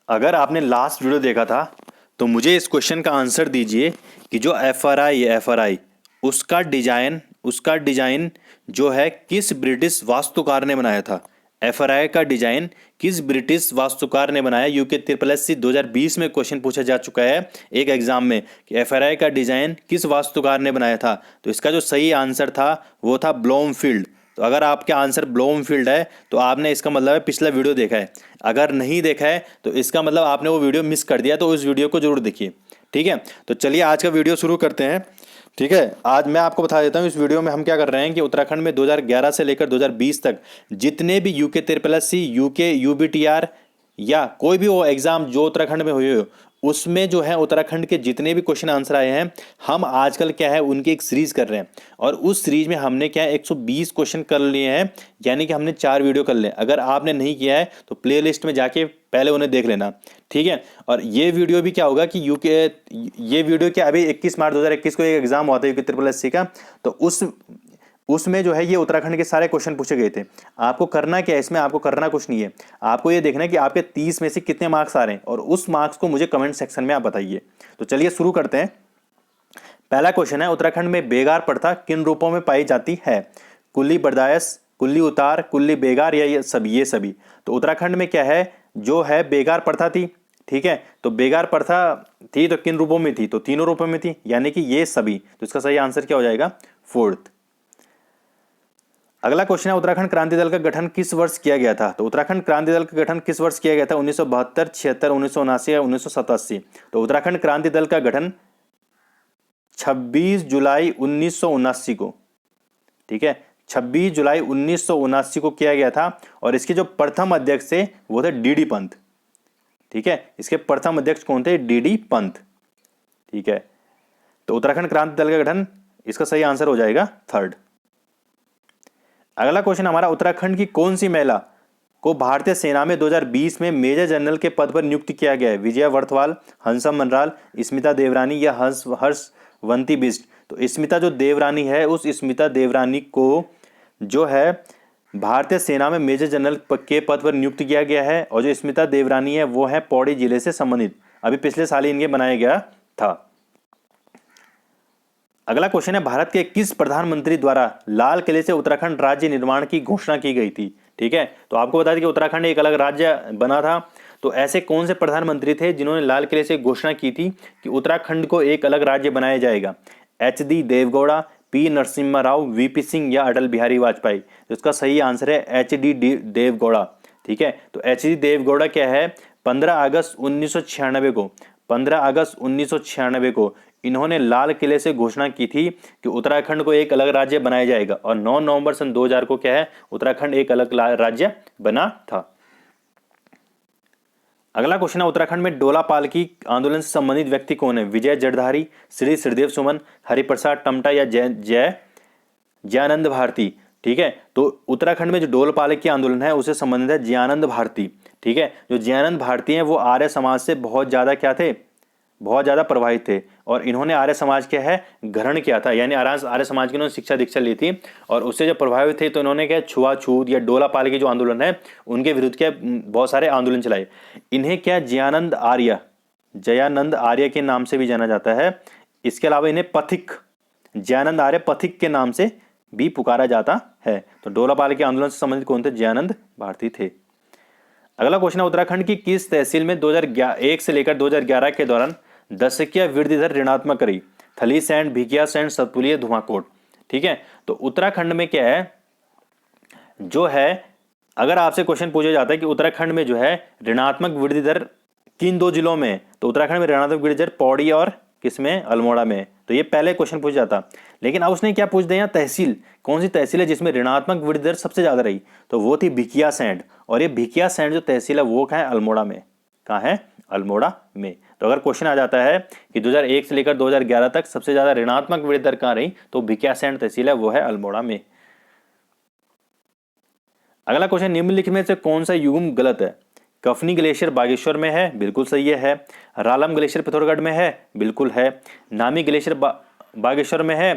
अगर आपने last video देखा था तो मुझे इस क्वेश्चन का आंसर दीजिए कि जो एफ आर आई उसका डिजाइन जो है किस ब्रिटिश वास्तुकार ने बनाया था। एफ आर आई का डिजाइन किस ब्रिटिश वास्तुकार ने बनाया। यूके ट्रिपल एस सी 2020 में क्वेश्चन पूछा जा चुका है एक एग्जाम में कि एफ आर आई का डिजाइन किस वास्तुकार ने बनाया था। तो इसका जो सही आंसर था वो था ब्लोमफील्ड। तो अगर आपका आंसर ब्लोमफील्ड है तो आपने इसका मतलब है पिछला वीडियो देखा है। अगर नहीं देखा है तो इसका मतलब आपने वो वीडियो मिस कर दिया, तो उस वीडियो को जरूर देखिए। ठीक है, तो चलिए आज का वीडियो शुरू करते हैं। ठीक है, आज मैं आपको बता देता हूँ इस वीडियो में हम क्या कर रहे हैं कि उत्तराखंड में 2011 से लेकर 2020 तक जितने भी UK triple S C, UK UBTR या कोई भी वो एग्जाम जो उत्तराखंड में हुए हो उसमें जो है उत्तराखंड के जितने भी क्वेश्चन आंसर आए हैं हम आजकल क्या है उनकी एक सीरीज कर रहे हैं। और उस सीरीज में हमने क्या है 120 क्वेश्चन कर लिए हैं, यानी कि हमने 4 वीडियो कर लिए। अगर आपने नहीं किया है तो प्ले लिस्ट में जाके पहले उन्हें देख लेना। ठीक है, और ये वीडियो भी क्या होगा कि ये वीडियो क्या अभी 21 मार्च 2021 को एक एग्जाम हुआ था यूके ट्रिपल एस सी का, तो उसमें जो है ये उत्तराखंड के सारे क्वेश्चन पूछे गए थे। आपको करना क्या है इसमें, आपको करना कुछ नहीं है, आपको ये देखना है कि आपके 30 में से कितने मार्क्स आ रहे हैं और उस मार्क्स को मुझे कमेंट सेक्शन में आप बताइए। तो चलिए शुरू करते हैं। पहला क्वेश्चन है, उत्तराखंड में बेगार प्रथा किन रूपों में पाई जाती है। कुल्ली बर्दायस, कुल्ली उतार, कुल्ली बेगार या ये सभी। तो उत्तराखंड में क्या है जो है बेगार प्रथा थी। ठीक है, तो बेगार प्रथा थी तो किन रूपों में थी, तो तीनों रूपों में थी, यानी कि ये सभी। तो इसका सही आंसर क्या हो जाएगा, फोर्थ। अगला क्वेश्चन है, उत्तराखंड क्रांति दल का गठन किस वर्ष किया गया था। तो उत्तराखंड क्रांति दल का गठन किस वर्ष किया गया था, 1972, 76, 1979 या 1987। तो उत्तराखंड क्रांति दल का गठन 26 जुलाई 1979 को, ठीक है, 26 जुलाई 1979 को किया गया था। और इसके जो प्रथम अध्यक्ष थे वो थे डीडी पंत। ठीक है, इसके प्रथम अध्यक्ष कौन थे, डीडी पंत। ठीक है, तो उत्तराखंड क्रांति दल का गठन इसका सही आंसर हो जाएगा थर्ड। अगला क्वेश्चन हमारा, उत्तराखंड की कौन सी महिला को भारतीय सेना में 2020 में मेजर जनरल के पद पर नियुक्त किया गया है। विजया वर्तवाल, हंसा मनराल, स्मिता देवरानी या हर्षवंती बिष्ट। तो स्मिता जो देवरानी है उस स्मिता देवरानी को जो है भारतीय सेना में मेजर जनरल के पद पर नियुक्त किया गया है। और जो स्मिता देवरानी है वो है पौड़ी जिले से संबंधित, अभी पिछले साल ही इनके बनाया गया था। अगला क्वेश्चन है, भारत के किस प्रधानमंत्री द्वारा लाल किले से उत्तराखंड राज्य निर्माण की घोषणा की गई थी। ठीक है, तो आपको बता दें कि उत्तराखंड एक अलग राज्य बना था। तो ऐसे कौन से प्रधानमंत्री थे जिन्होंने लाल किले से घोषणा की थी कि उत्तराखंड को एक अलग राज्य बनाया जाएगा। H D. Deve Gowda, P Narasimha Rao, V P Singh या अटल बिहारी वाजपेयी। तो इसका सही आंसर है एच.डी. देवगौड़ा। ठीक है, तो एच.डी. देवगौड़ा क्या है, 15 अगस्त 1996 को 15 अगस्त 1996 को इन्होंने लाल किले से घोषणा की थी कि उत्तराखंड को एक अलग राज्य बनाया जाएगा। और 9 नवंबर सन 2000 को क्या है, उत्तराखंड एक अलग राज्य बना था। अगला क्वेश्चन है, उत्तराखंड में डोला पालकी आंदोलन से संबंधित व्यक्ति कौन है। विजय जड़धारी, श्री श्रीदेव सुमन, हरिप्रसाद टमटा या जयानंद भारती। ठीक है, तो उत्तराखंड में जो डोल पालकी आंदोलन है उससे संबंधित है जयानंद भारती। ठीक है, जो जयानंद भारती हैं वो आर्य समाज से बहुत ज्यादा क्या थे, बहुत ज्यादा प्रभावित थे। और इन्होंने आर्य समाज क्या है ग्रहण किया था, यानी आर्य समाज की इन्होंने शिक्षा दीक्षा ली थी। और उससे जब प्रभावित थे तो इन्होंने क्या छुआछूत या डोला पालकी जो आंदोलन है उनके विरुद्ध क्या बहुत सारे आंदोलन चलाए। इन्हें क्या जयानंद आर्य के नाम से भी जाना जाता है। इसके अलावा इन्हें पथिक, जयानंद आर्य पथिक के नाम से भी पुकारा जाता है। तो डोला पालकी आंदोलन से संबंधित कौन थे, जयानंद भारती थे। अगला क्वेश्चन है, उत्तराखंड की किस तहसील में 2001 से लेकर 2011 के दौरान दशकीय वृद्धि दर ऋणात्मक रही। थलीसैंड, भिकियासैंड, सतपुलिया, धुमाकोट। ठीक है, तो उत्तराखंड में क्या है जो है, अगर आपसे क्वेश्चन पूछा जाता है कि उत्तराखंड में जो है ऋणात्मक वृद्धि दर किन 2 जिलों में, तो उत्तराखंड में ऋणात्मक वृद्धि दर पौड़ी और किसमें, अल्मोड़ा में। तो ये पहले क्वेश्चन पूछा जाता, लेकिन अब उसने क्या पूछ दिया, तहसील कौन सी तहसील है जिसमें ऋणात्मक वृद्धि दर सबसे ज्यादा रही, तो वो थी भिकियासैंड। और ये भिकियासैंड जो तहसील है वो कहाँ है, अल्मोड़ा में। कहाँ है, अल्मोड़ा में। तो अगर क्वेश्चन आ जाता है कि 2001 से लेकर 2011 तक सबसे ज्यादा ऋणात्मक वृद्धि दर कहाँ रही, तो भिकियासैंड तहसील है वो है अल्मोड़ा में। अगला क्वेश्चन, निम्नलिखित में से कौन सा युग्म गलत है। कफनी ग्लेशियर बागेश्वर में है, बिल्कुल सही है। रालम ग्लेशियर पिथौरागढ़ में है, बिल्कुल है। नामी ग्लेशियर बागेश्वर में है,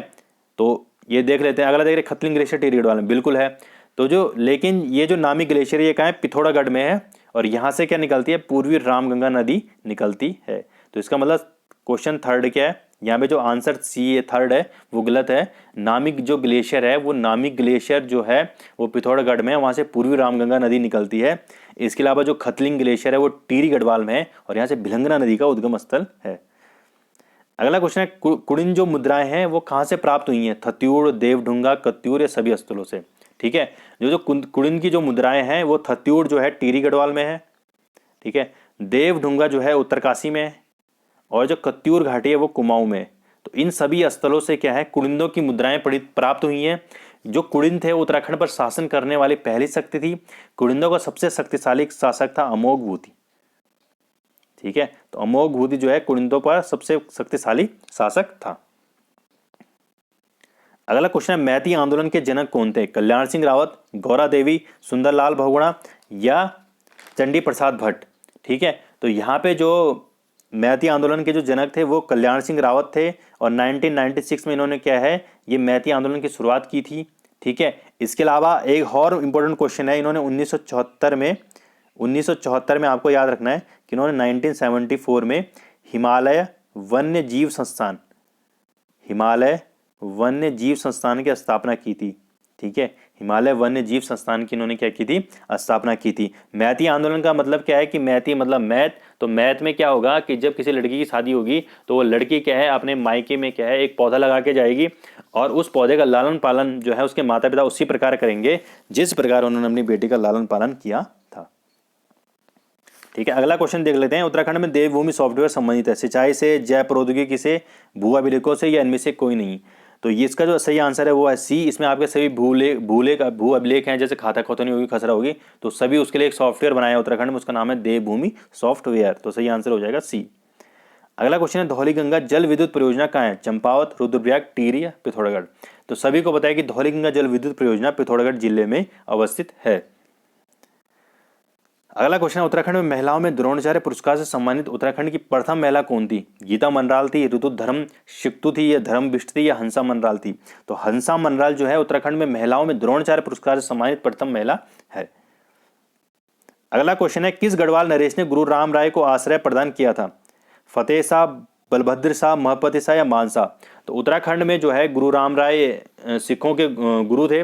तो ये देख लेते हैं। अगला देख रहे खतलिंग ग्लेशियर टिहरी गढ़वाल में, बिल्कुल है। तो जो लेकिन ये जो नामी ग्लेशियर ये कहाँ है, पिथौरागढ़ में है। और यहाँ से क्या निकलती है, पूर्वी रामगंगा नदी निकलती है। तो इसका मतलब क्वेश्चन थर्ड क्या है, यहाँ पे जो आंसर सी थर्ड है वो गलत है। नामिक जो ग्लेशियर है, वो नामिक ग्लेशियर जो है वो पिथौरागढ़ में है, वहाँ से पूर्वी रामगंगा नदी निकलती है। इसके अलावा जो खतलिंग ग्लेशियर है वो टिहरी गढ़वाल में है और यहाँ से भिलंगना नदी का उद्गम स्थल है। अगला क्वेश्चन है, कुड़िन जो मुद्राएं हैं वो कहाँ से प्राप्त हुई हैं, थत्यूर, देवढुंगा, कत्यूर या सभी स्थलों से। ठीक है, जो जो कुड़िन की जो मुद्राएं हैं वो थत्यूर जो है टिहरी गढ़वाल में है, ठीक है, देवढुंगा जो है उत्तरकाशी में है, और जो कत्यूर घाटी है वो कुमाऊं में है। तो इन सभी स्थलों से क्या है, कुड़िंदों की मुद्राएं प्राप्त हुई हैं। जो कुड़िन थे उत्तराखंड पर शासन करने वाली पहली शक्ति थी। कुड़िंदों का सबसे शक्तिशाली शासक था अमोघ भूति। ठीक है, तो अमोघ भूति जो है कुड़िंदों पर सबसे शक्तिशाली शासक था। अगला क्वेश्चन है, मैती आंदोलन के जनक कौन थे, कल्याण सिंह रावत, गौरा देवी, सुंदरलाल बहुगुणा या चंडी प्रसाद भट्ट। ठीक है, तो यहाँ पे जो मैती आंदोलन के जो जनक थे वो कल्याण सिंह रावत थे और 1996 में इन्होंने क्या है, ये मैती आंदोलन की शुरुआत की थी। ठीक है, इसके अलावा एक और इम्पोर्टेंट क्वेश्चन है, इन्होंने 1974 में आपको याद रखना है कि इन्होंने 1974 में हिमालय वन्य जीव संस्थान की स्थापना की थी। ठीक है, हिमालय वन्य जीव संस्थान की इन्होंने क्या की थी, स्थापना की थी। मैती आंदोलन का मतलब क्या है कि मैती मतलब मैथ, तो मैथ में क्या होगा कि जब किसी लड़की की शादी होगी तो वो लड़की क्या है अपने मायके में क्या है एक पौधा लगा के जाएगी और उस पौधे का लालन पालन जो है उसके माता पिता उसी प्रकार करेंगे जिस प्रकार उन्होंने अपनी बेटी का लालन पालन किया था। ठीक है, अगला क्वेश्चन देख लेते हैं, उत्तराखंड में देवभूमि सॉफ्टवेयर संबंधित है, सिंचाई से, जैव प्रौद्योगिकी से, भू अभिलेखों से या इनमें से कोई नहीं। तो ये इसका जो सही आंसर है वो है सी। इसमें आपके सभी भू अभिलेख हैं, जैसे खाता खतौनी होगी, खसरा होगी, तो सभी उसके लिए एक सॉफ्टवेयर बनाया है उत्तराखंड में, उसका नाम है देवभूमि सॉफ्टवेयर। तो सही आंसर हो जाएगा सी। अगला क्वेश्चन है, धौलीगंगा जल विद्युत परियोजना कहाँ है, चंपावत, रुद्रप्रयाग, टिहरी या पिथौरागढ़। तो सभी को पता है कि धौलीगंगा जल विद्युत परियोजना पिथौरागढ़ जिले में अवस्थित है। अगला क्वेश्चन है, उत्तराखंड में महिलाओं में द्रोणाचार्य पुरस्कार से सम्मानित उत्तराखंड की प्रथम महिला कौन थी, गीता मनराल थी, ऋतुधर्म शिक्तु थी या धर्मबिष्ट थी या हंसा मनराल थी। तो हंसा मनराल जो है उत्तराखंड में महिलाओं में द्रोणाचार्य पुरस्कार से सम्मानित प्रथम महिला है। अगला क्वेश्चन है, किस गढ़वाल नरेश ने गुरु राम राय को आश्रय प्रदान किया था, फतेह शाह, बलभद्र शाह, महपति शाह या मानसा। तो उत्तराखंड में जो है गुरु राम राय सिखों के गुरु थे,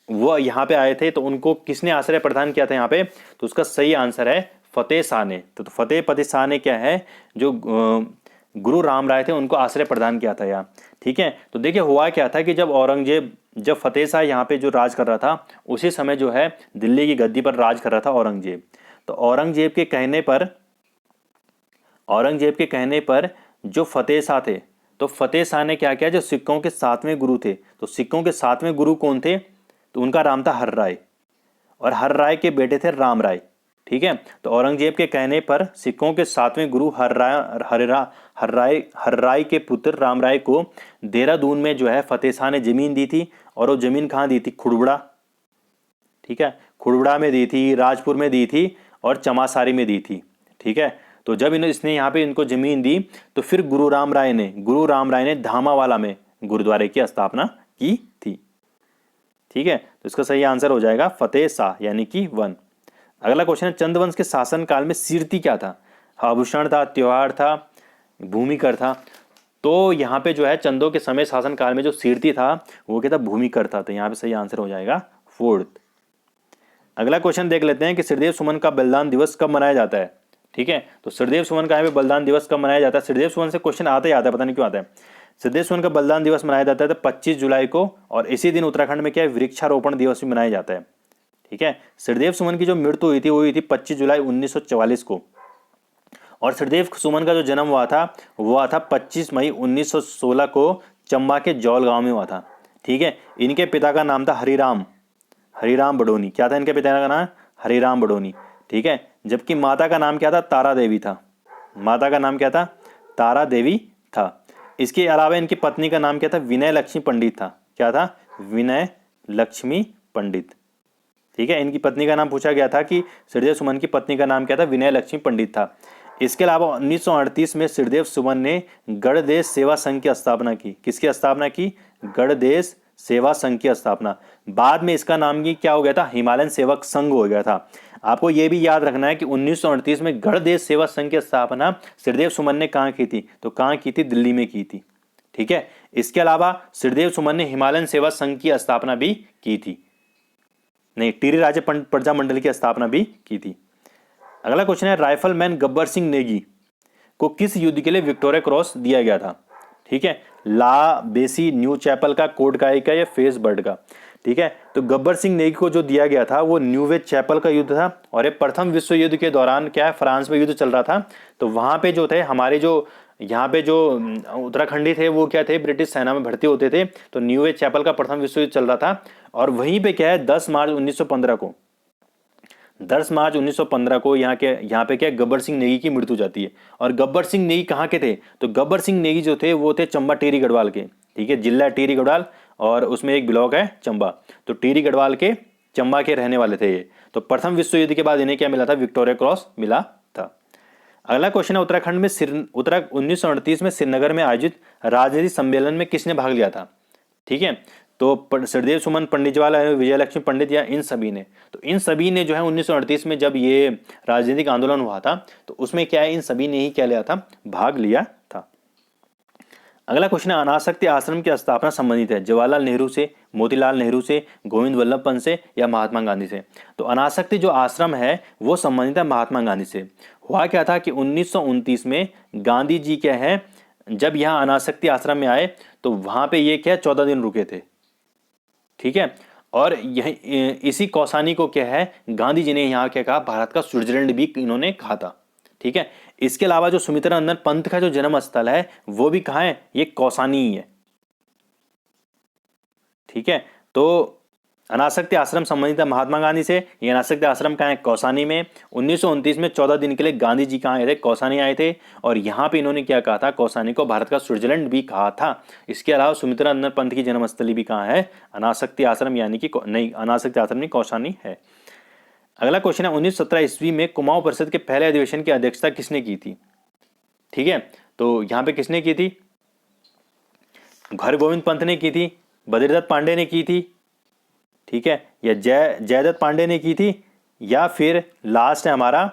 वो यहाँ पे आए थे, तो उनको किसने आश्रय प्रदान किया था यहाँ पे, तो उसका सही आंसर है फतेह शाह ने। तो फतेह पति शाह ने क्या है, जो गुरु राम राय थे उनको आश्रय प्रदान किया था यहाँ। ठीक है, तो देखिए हुआ क्या था कि जब फतेह शाह यहाँ पे जो राज कर रहा था उसी समय जो है दिल्ली की गद्दी पर राज कर रहा था औरंगजेब। तो औरंगजेब के कहने पर जो फतेह शाह थे, तो फतेह शाह ने क्या किया, जो सिखों के 7वें गुरु थे, तो सिखों के 7वें गुरु कौन थे, तो उनका नाम था हर राय और हर राय के बेटे थे राम राय। ठीक है, तो औरंगजेब के कहने पर सिखों के 7वें गुरु हर राय के पुत्र राम राय को देहरादून में जो है फतेह शाह ने जमीन दी थी, और वो जमीन कहाँ दी थी, खुड़बुड़ा। ठीक है, खुड़बुड़ा में दी थी, राजपुर में दी थी और चमासारी में दी थी। ठीक है, तो जब इसने यहाँ पे इनको जमीन दी तो फिर गुरु राम राय ने धामावाला में गुरुद्वारे की स्थापना की थी। ठीक है, तो इसका सही आंसर हो जाएगा फतेह शाह यानी कि 1। अगला क्वेश्चन है, चंद्रवंश के शासन काल में शीर्ति क्या था, आभूषण था, त्योहार था, भूमिकर था। तो यहाँ पे जो है चंदों के समय शासन काल में जो शीर्ति था वो क्या था, भूमिकर था। तो यहाँ पे सही आंसर हो जाएगा 4। अगला क्वेश्चन देख लेते हैं कि श्रीदेव सुमन का बलिदान दिवस कब मनाया जाता है। ठीक है, तो श्रीदेव सुमन का यहाँ पे बलिदान दिवस कब मनाया जाता है, श्रीदेव सुमन से क्वेश्चन आता ही आता है, पता नहीं क्यों आता है। श्रीदेव सुमन का बलिदान दिवस मनाया जाता है 25 जुलाई को, और इसी दिन उत्तराखंड में क्या है, वृक्षारोपण दिवस भी मनाया जाता है। ठीक है, श्रीदेव सुमन की जो मृत्यु हुई थी 25 जुलाई 1944 को, और श्रीदेव सुमन का जो जन्म हुआ था 25 मई 1916 को चंबा के जौल गांव में हुआ था। ठीक है, इनके पिता का नाम था हरिराम बडोनी। क्या था इनके पिता का नाम, हरिराम बडोनी। ठीक है, जबकि माता का नाम क्या था, तारा देवी था। माता का नाम क्या था, तारा देवी था। इसके अलावा इनकी पत्नी का नाम क्या था, विनय लक्ष्मी पंडित था। क्या था, विनय लक्ष्मी पंडित। ठीक है, इनकी पत्नी का नाम पूछा गया था कि श्रीदेव सुमन की पत्नी का नाम क्या था, विनय लक्ष्मी पंडित था। इसके अलावा 1938 में श्रीदेव सुमन ने गणदेश सेवा संघ की स्थापना की। किसकी स्थापना की, गणदेश सेवा संघ की स्थापना। बाद में इसका नाम क्या हो गया था, हिमालयन सेवक संघ हो गया था। आपको ये भी याद रखना है कि 1938 में गणदेश सेवा संघ की स्थापना श्रीदेव सुमन ने कहाँ की थी, तो कहाँ की थी, दिल्ली में की थी। ठीक है, इसके अलावा श्रीदेव सुमन ने हिमालयन सेवा संघ की स्थापना भी की थी, नहीं, टिहरी राज्य प्रजा मंडल की स्थापना भी की थी। अगला क्वेश्चन है, राइफलमैन गब्बर सिंह नेगी को किस युद्ध के लिए विक्टोरिया क्रॉस दिया गया था। ठीक है, ला बेसी न्यू चैपल का, कोड का या फेस बर्ड का। ठीक है, तो गब्बर सिंह नेगी को जो दिया गया था वो न्यूवे चैपल का युद्ध था, और ये प्रथम विश्व युद्ध के दौरान क्या है, फ्रांस में युद्ध चल रहा था, तो वहां पे जो थे हमारे जो यहाँ पे जो उत्तराखंडी थे वो क्या थे, ब्रिटिश सेना में भर्ती होते थे, तो न्यूवे चैपल का प्रथम विश्व युद्ध चल रहा था। और वहीं पे क्या है 10 मार्च 1915 को 10 मार्च 1915 को यहाँ पे क्या गब्बर सिंह नेगी की मृत्यु जाती है। और गब्बर सिंह नेगी कहाँ के थे, तो गब्बर सिंह नेगी जो थे वो थे चंबा टिहरी गढ़वाल के। ठीक है, जिला टिहरी गढ़वाल और उसमें एक ब्लॉक है चंबा, तो टिहरी गढ़वाल के चंबा के रहने वाले थे ये। तो प्रथम विश्व युद्ध के बाद इन्हें क्या मिला था, विक्टोरिया क्रॉस मिला था। अगला क्वेश्चन है, उत्तराखंड में 1938 में श्रीनगर में आयोजित राजनीतिक सम्मेलन में किसने भाग लिया था। ठीक है, तो श्रीदेव सुमन, पंडित जवाहरलाल नेहरू, विजयलक्ष्मी पंडित या इन सभी ने। तो इन सभी ने जो है 1938 में जब ये राजनीतिक आंदोलन हुआ था तो उसमें क्या है, इन सभी ने ही क्या लिया था, भाग लिया था। अगला क्वेश्चन है, अनासक्ति आश्रम की स्थापना संबंधित है जवाहरलाल नेहरू से, मोतीलाल नेहरू से, गोविंद वल्लभ पंत से या महात्मा गांधी से। तो अनासक्ति जो आश्रम है वो संबंधित है महात्मा गांधी से। हुआ क्या था कि 1929 में गांधी जी क्या है, जब यहाँ अनासक्ति आश्रम में आए तो वहां पे ये क्या 14 दिन रुके थे। ठीक है, और यह इसी कौसानी को क्या है, गांधी जी ने यहाँ क्या कहा, भारत का स्विट्जरलैंड भी इन्होंने कहा था। ठीक है, इसके अलावा जो सुमित्रानंदन पंत का जो जन्म स्थल है वो भी कहाँ है, ये कौसानी ही है। ठीक है, तो अनासक्ति आश्रम संबंधित है महात्मा गांधी से। ये अनासक्ति आश्रम कहाँ है, कौसानी में। 1929 में 14 दिन के लिए गांधी जी कहाँ आए थे, कौसानी आए थे, और यहाँ पे इन्होंने क्या कहा था, कौसानी को भारत का स्विट्जरलैंड भी कहा था। इसके अलावा सुमित्रानंदन पंत की जन्मस्थली भी कहाँ है, अनासक्ति आश्रम, यानी कि नहीं, अनासक्ति आश्रम नहीं, कौसानी है। अगला क्वेश्चन है, 1917 ईस्वी में कुमाऊं परिषद के पहले अधिवेशन की अध्यक्षता किसने की थी। ठीक है, तो यहाँ पे किसने की थी, हरगोविंद पंत ने की थी, बद्रीदत्त पांडे ने की थी, ठीक है, या जयदत्त पांडे ने की थी, या फिर लास्ट है हमारा,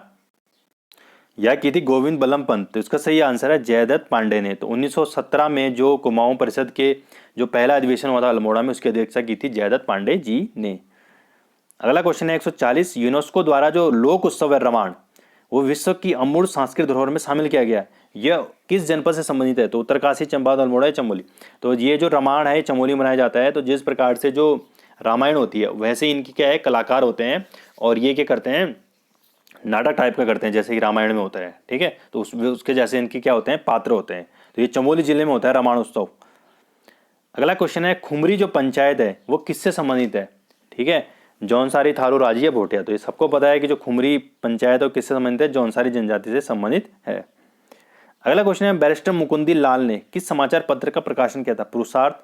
या की थी गोविंद बल्लभ पंत। तो इसका सही आंसर है जयदत्त पांडे ने। तो 1917 में जो कुमाऊं परिषद के जो पहला अधिवेशन हुआ था अल्मोड़ा में, उसकी अध्यक्षता की थी जयदत्त पांडे जी ने। अगला क्वेश्चन है 140, यूनेस्को द्वारा जो लोक उत्सव है रामायण, वो विश्व की अमूर्त सांस्कृतिक धरोहर में शामिल किया गया। यह किस जनपद से संबंधित है, तो उत्तरकाशी, चंपावत, अल्मोड़ा या चमोली। तो ये जो रामायण है चमोली मनाया जाता है। तो जिस प्रकार से जो रामायण होती है वैसे इनकी क्या है, कलाकार होते हैं, और ये क्या करते हैं, नाटक टाइप का करते हैं, जैसे कि रामायण में होता है। ठीक है, तो उसके जैसे इनके क्या होते हैं, पात्र होते हैं। तो ये चमोली जिले में होता है रामायण उत्सव। अगला क्वेश्चन है, खुमरी जो पंचायत है वो किससे संबंधित है। ठीक है, जौनसारी, थारू, राजी या भोटिया। तो ये सबको पता है कि जो खुमरी पंचायत है किससे संबंधित है, जौनसारी जनजाति से संबंधित है। अगला क्वेश्चन है, बैरिस्टर मुकुंदी लाल ने किस समाचार पत्र का प्रकाशन किया था, पुरुषार्थ,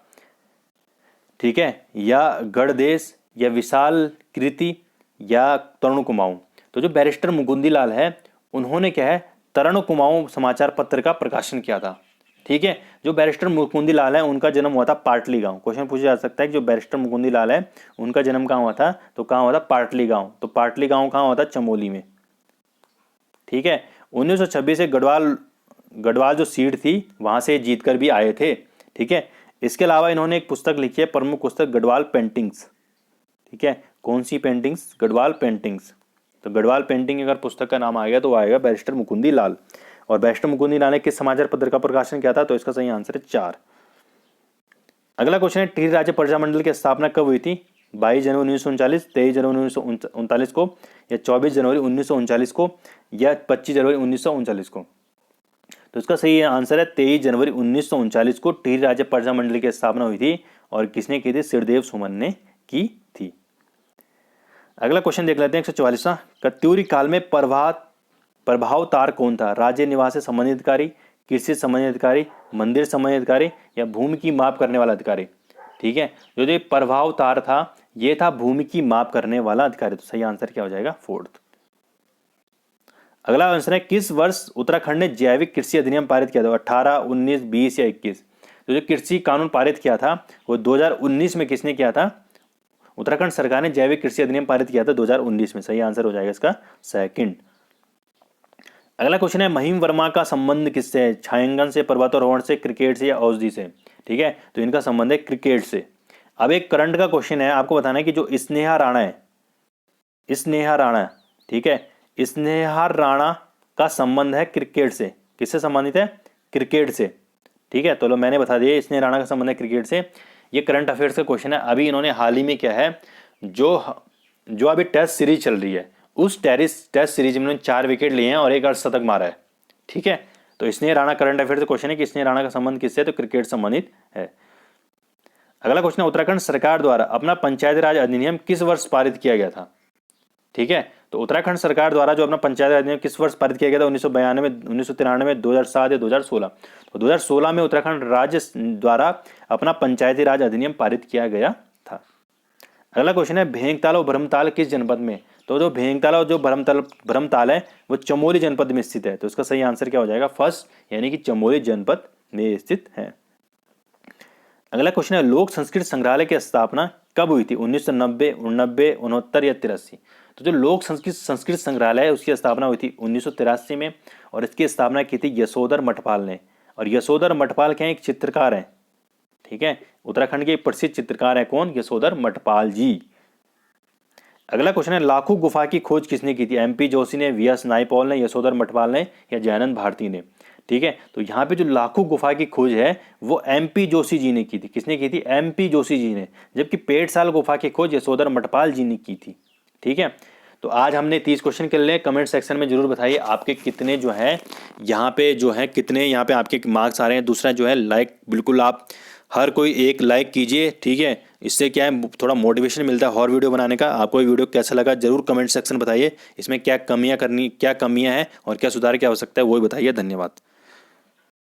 ठीक है, या गढ़देश, या विशाल कृति, या तरुण कुमाऊं। तो जो बैरिस्टर मुकुंदी लाल है उन्होंने क्या है, तरुण कुमाऊं समाचार पत्र का प्रकाशन किया था। ठीक है, जो बैरिस्टर मुकुंदी लाल है उनका जन्म हुआ था पाटली गांव। क्वेश्चन पूछा जा सकता है कि जो बैरिस्टर मुकुंदी लाल है उनका जन्म कहाँ हुआ था, तो कहाँ हुआ था, पाटली गांव। तो पाटली गांव कहाँ हुआ था, चमोली में। ठीक है, 1926 से गढ़वाल जो सीट थी वहां से जीतकर भी आए थे। ठीक है, इसके अलावा इन्होंने एक पुस्तक लिखी है, प्रमुख पुस्तक गढ़वाल पेंटिंग्स। ठीक है, कौन सी पेंटिंग्स, गढ़वाल पेंटिंग्स। तो गढ़वाल पेंटिंग अगर पुस्तक का नाम आ गया तो आएगा बैरिस्टर मुकुंदी लाल। और बैरिस्टर मुकुंदी लाल ने किस समाचार पत्र का प्रकाशन किया था, तो इसका सही आंसर है 4। अगला क्वेश्चन है, टिहरी राज्य प्रजा मंडल की स्थापना कब हुई थी, 22 जनवरी 1939, 23 जनवरी 1939 को, या 24 जनवरी 1939 को, या 25 जनवरी 1939 को। तो इसका सही आंसर है 23 जनवरी 1939 को टिहरी राज्य प्रजा मंडल की स्थापना हुई थी। और किसने की थी, श्रीदेव सुमन ने की थी। अगला क्वेश्चन देख लेते हैं 144वां, कत्यूरी काल में प्रभावतार कौन था, राज्य निवास से संबंधित अधिकारी, कृषि संबंधित अधिकारी, मंदिर संबंधित अधिकारी, या भूमि की माप करने वाला अधिकारी। ठीक है, जो ये प्रभावतार था ये था भूमि की माप करने वाला अधिकारी। तो सही आंसर क्या हो जाएगा, 4th। अगला आंसर है, किस वर्ष उत्तराखंड ने जैविक कृषि अधिनियम पारित किया था, 18, 19, 20 या 21। तो जो कृषि कानून पारित किया था वो 2019 में किसने किया था, उत्तराखंड सरकार ने जैविक कृषि अधिनियम पारित किया था 2019 में। सही आंसर हो जाएगा इसका सेकंड। अगला क्वेश्चन है महिम वर्मा का संबंध किससे है? छायांकन से, पर्वतारोहण से, क्रिकेट से या औषधि से? ठीक है, तो इनका संबंध है क्रिकेट से। अब एक करंट का क्वेश्चन है, आपको बताना है कि जो स्नेहा राणा है, स्नेहा राणा, ठीक है, स्नेहा राणा का संबंध है क्रिकेट से। किससे संबंधित है? क्रिकेट से। ठीक है, तो लो मैंने बता दिया स्नेहा राणा का संबंध है क्रिकेट से। ये करंट अफेयर्स का क्वेश्चन है। अभी इन्होंने हाल ही में क्या है, जो अभी टेस्ट सीरीज चल रही है, उस टेस्ट सीरीज में इन्होंने 4 विकेट लिए हैं और 1 अर्धशतक मारा है। ठीक है, तो स्नेहा राणा करंट अफेयर से क्वेश्चन है कि स्नेहा राणा का संबंध किससे? तो क्रिकेट संबंधित है। अगला क्वेश्चन है उत्तराखंड सरकार द्वारा अपना पंचायती राज अधिनियम किस वर्ष पारित किया गया था? ठीक है, तो उत्तराखंड सरकार द्वारा जो अपना पंचायती राज अधिनियम किस वर्ष पारित किया गया था? 1992, 1993, 2007 या 2016? तो 2016 में उत्तराखंड राज्य द्वारा अपना पंचायती राज अधिनियम पारित किया गया था। अगला क्वेश्चन है भेंगताल और भरमताल किस जनपद में? तो जो भेंगताल और जो भरमताल है वो चमोली जनपद में स्थित है। तो इसका सही आंसर क्या हो जाएगा? फर्स्ट, यानी कि चमोली जनपद में स्थित है। अगला क्वेश्चन है लोक संस्कृत संग्रहालय की स्थापना कब हुई थी? 1990, 89, 69 या 83? तो जो लोक संस्कृत संग्रहालय है उसकी स्थापना हुई थी 1983 में, और इसकी स्थापना की थी यशोधर मठपाल ने। और यशोधर मठपाल क्या है? एक चित्रकार है। ठीक है, उत्तराखंड के प्रसिद्ध चित्रकार है कौन? यशोधर मठपाल जी। अगला क्वेश्चन है लाखों गुफा की खोज किसने की थी? MP जोशी ने, VS नायपॉल ने, यशोधर मठपाल ने या जयानंद भारती ने? ठीक है, तो यहाँ पे जो लाखों गुफा की खोज है वो MP जोशी जी ने की थी। किसने की थी? MP जोशी जी ने। जबकि 65 गुफा की खोज यशोधर मठपाल जी ने की थी। ठीक है, तो आज हमने 30 क्वेश्चन कर लिए। कमेंट सेक्शन में जरूर बताइए आपके कितने जो है यहाँ पे जो है कितने यहाँ पे आपके मार्क्स आ रहे हैं। दूसरा जो है लाइक, बिल्कुल आप हर कोई एक लाइक कीजिए। ठीक है, इससे क्या है थोड़ा मोटिवेशन मिलता है और वीडियो बनाने का। आपको ये वीडियो कैसा लगा जरूर कमेंट सेक्शन बताइए। इसमें क्या कमियां हैं और क्या सुधार क्या हो सकता है वो भी बताइए। धन्यवाद।